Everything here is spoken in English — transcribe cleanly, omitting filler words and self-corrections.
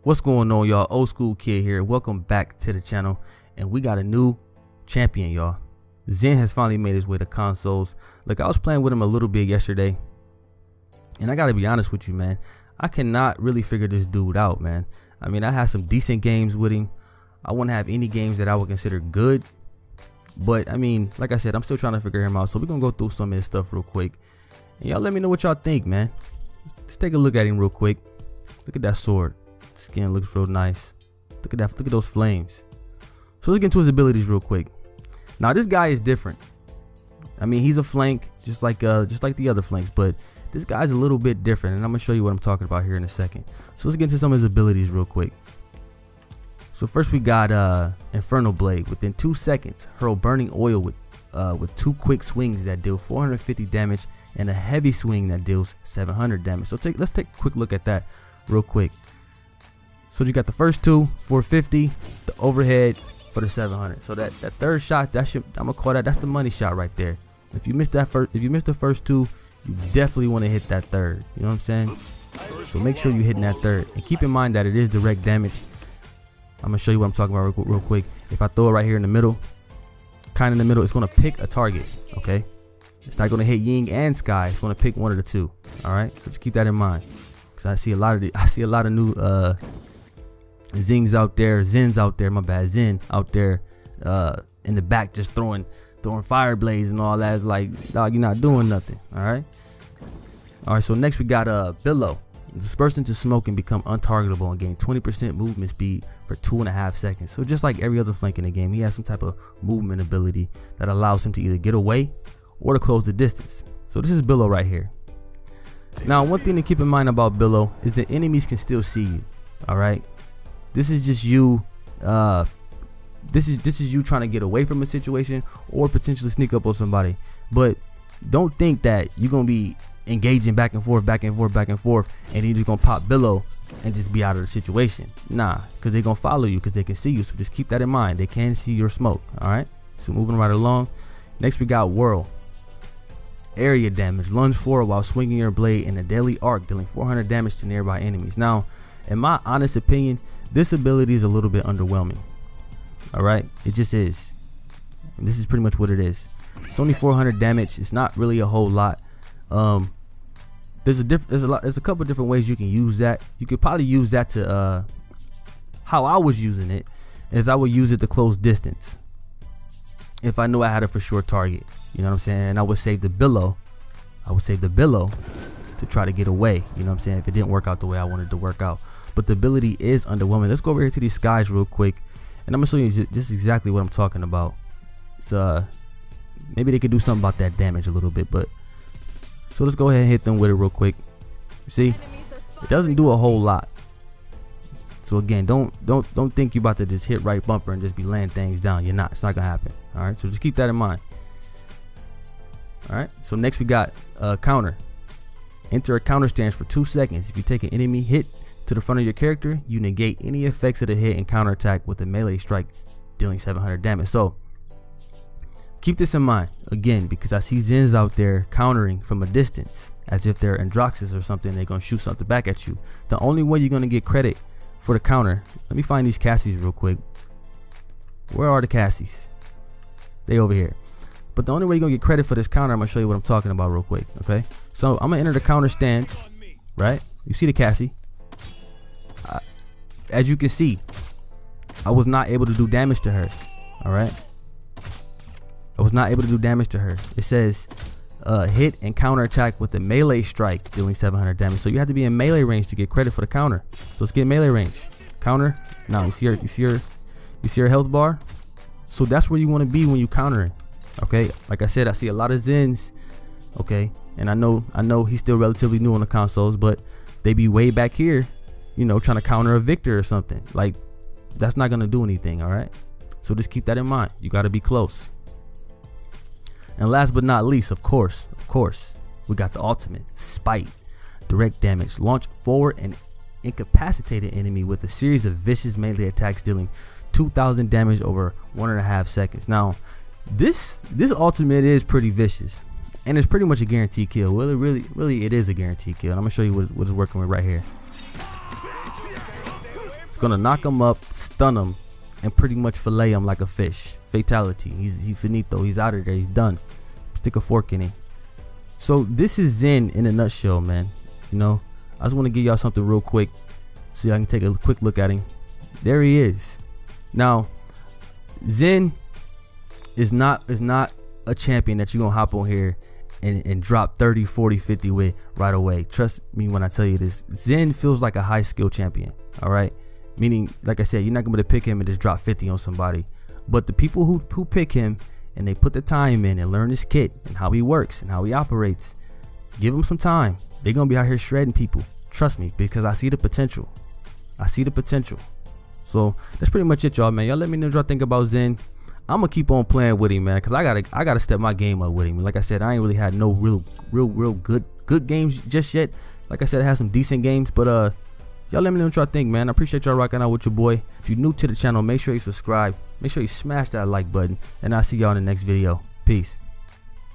What's going on, y'all? Old School Kid here. Welcome back to the channel, and we got a new champion, y'all. ZHIN has finally made his way to consoles. Look, I was playing with him a little bit yesterday, and I gotta be honest with you, man. I cannot really figure this dude out, man. I mean, I had some decent games with him. I wouldn't have any games that I would consider good, but I mean, like I said, I'm still trying to figure him out. So we're gonna go through some of his stuff real quick, and y'all let me know what y'all think, man. Let's take a look at him real quick. Look at that sword. Skin looks real nice. Look at that. Look at those flames. So let's get into his abilities real quick. Now this guy is different. I mean, he's a flank just like the other flanks, but this guy's a little bit different, and I'm gonna show you what I'm talking about here in a second. So let's get into some of his abilities real quick. So first we got Infernal Blake. Within 2 seconds, hurl burning oil with 2 quick swings that deal 450 damage and a heavy swing that deals 700 damage. So let's take a quick look at that real quick. So you got the first 2 450, the overhead for the 700. So that third shot, I'm gonna call that's the money shot right there. If you missed the first 2, you definitely want to hit that third. You know what I'm saying? So make sure you're hitting that third, and keep in mind that it is direct damage. I'm gonna show you what I'm talking about real quick. If I throw it right here in the middle, kind of in the middle, it's gonna pick a target. Okay, it's not gonna hit Ying and Sky. It's gonna pick one of the 2. All right, so just keep that in mind, because I see a lot of new ZHINs out there, my bad, ZHIN out there in the back just throwing fire blades and all that. It's like, dog, you're not doing nothing. All right, so next we got Billow. Disperse into smoke and become untargetable and gain 20% movement speed for 2.5 seconds. So just like every other flank in the game, he has some type of movement ability that allows him to either get away or to close the distance. So this is Billow right here. Now, one thing to keep in mind about Billow is that enemies can still see you. All right, this is just you. This is you trying to get away from a situation or potentially sneak up on somebody. But don't think that you're gonna be engaging back and forth, and you're just gonna pop Billow and just be out of the situation. Nah, because they're gonna follow you because they can see you. So just keep that in mind. They can see your smoke. All right. So moving right along. Next we got Whirl. Area damage. Lunge forward while swinging your blade in a daily arc, dealing 400 damage to nearby enemies. Now, in my honest opinion, this ability is a little bit underwhelming. All right, it just is. And this is pretty much what it is. It's only 400 damage. It's not really a whole lot. There's a couple different ways you can use that. You could probably use that to how I was using it is I would use it to close distance if I knew I had a for sure target. You know what I'm saying? And I would save the Billow. To try to get away. You know what I'm saying? If it didn't work out the way I wanted to work out. But the ability is underwhelming. Let's go over here to these skies real quick, and I'm gonna show you just exactly what I'm talking about. So maybe they could do something about that damage a little bit, but so let's go ahead and hit them with it real quick. You see, it doesn't do a whole lot. So again, don't think you're about to just hit right bumper and just be laying things down. You're not. It's not gonna happen. All right. So just keep that in mind. All right. So next we got counter. Enter a counter stance for 2 seconds. If you take an enemy hit to the front of your character, you negate any effects of the hit and counter attack with a melee strike, dealing 700 damage. So keep this in mind again, because I see ZHINs out there countering from a distance as if they're Androxus or something. They're gonna shoot something back at you. The only way you're gonna get credit for the counter, let me find these Cassies real quick. Where are the Cassies? They over here. But the only way you're gonna get credit for this counter, I'm gonna show you what I'm talking about real quick. Okay, so I'm gonna enter the counter stance. Right, you see the Cassie. As you can see, I was not able to do damage to her. All right, I was not able to do damage to her. It says hit and counter attack with a melee strike, dealing 700 damage. So you have to be in melee range to get credit for the counter. So let's get melee range. Counter. Now you see her health bar. So that's where you want to be when you countering. Okay, like I said, I see a lot of ZHINs. Okay, and I know he's still relatively new on the consoles, but they be way back here, you know, trying to counter a Victor or something. Like, that's not gonna do anything. All right, so just keep that in mind. You got to be close. And last but not least, of course, we got the ultimate Spite. Direct damage. Launch forward and incapacitate an enemy with a series of vicious melee attacks, dealing 2,000 damage over 1.5 seconds. Now, this ultimate is pretty vicious, and it's pretty much a guaranteed kill. Really, it is a guaranteed kill. And I'm gonna show you what it's working with right here. gonna knock him up, stun him, and pretty much fillet him like a fish. Fatality. He's finito. He's out of there. He's done. Stick a fork in it. So this is ZHIN in a nutshell, man. You know, I just want to give y'all something real quick so y'all can take a quick look at him. There he is. Now, ZHIN is not a champion that you're gonna hop on here and drop 30, 40, 50 with right away. Trust me when I tell you this. ZHIN feels like a high skill champion. All right, meaning, like I said, you're not gonna be able to pick him and just drop 50 on somebody. But the people who pick him and they put the time in and learn his kit and how he works and how he operates, give him some time. They're gonna be out here shredding people. Trust me, because I see the potential. I see the potential. So that's pretty much it, y'all, man. Y'all let me know what y'all think about ZHIN. I'm gonna keep on playing with him, man, because I gotta step my game up with him. Like I said, I ain't really had no real good games just yet. Like I said, I had some decent games, but y'all let me know what y'all think, man. I appreciate y'all rocking out with your boy. If you're new to the channel, make sure you subscribe. Make sure you smash that like button, and I'll see y'all in the next video. Peace.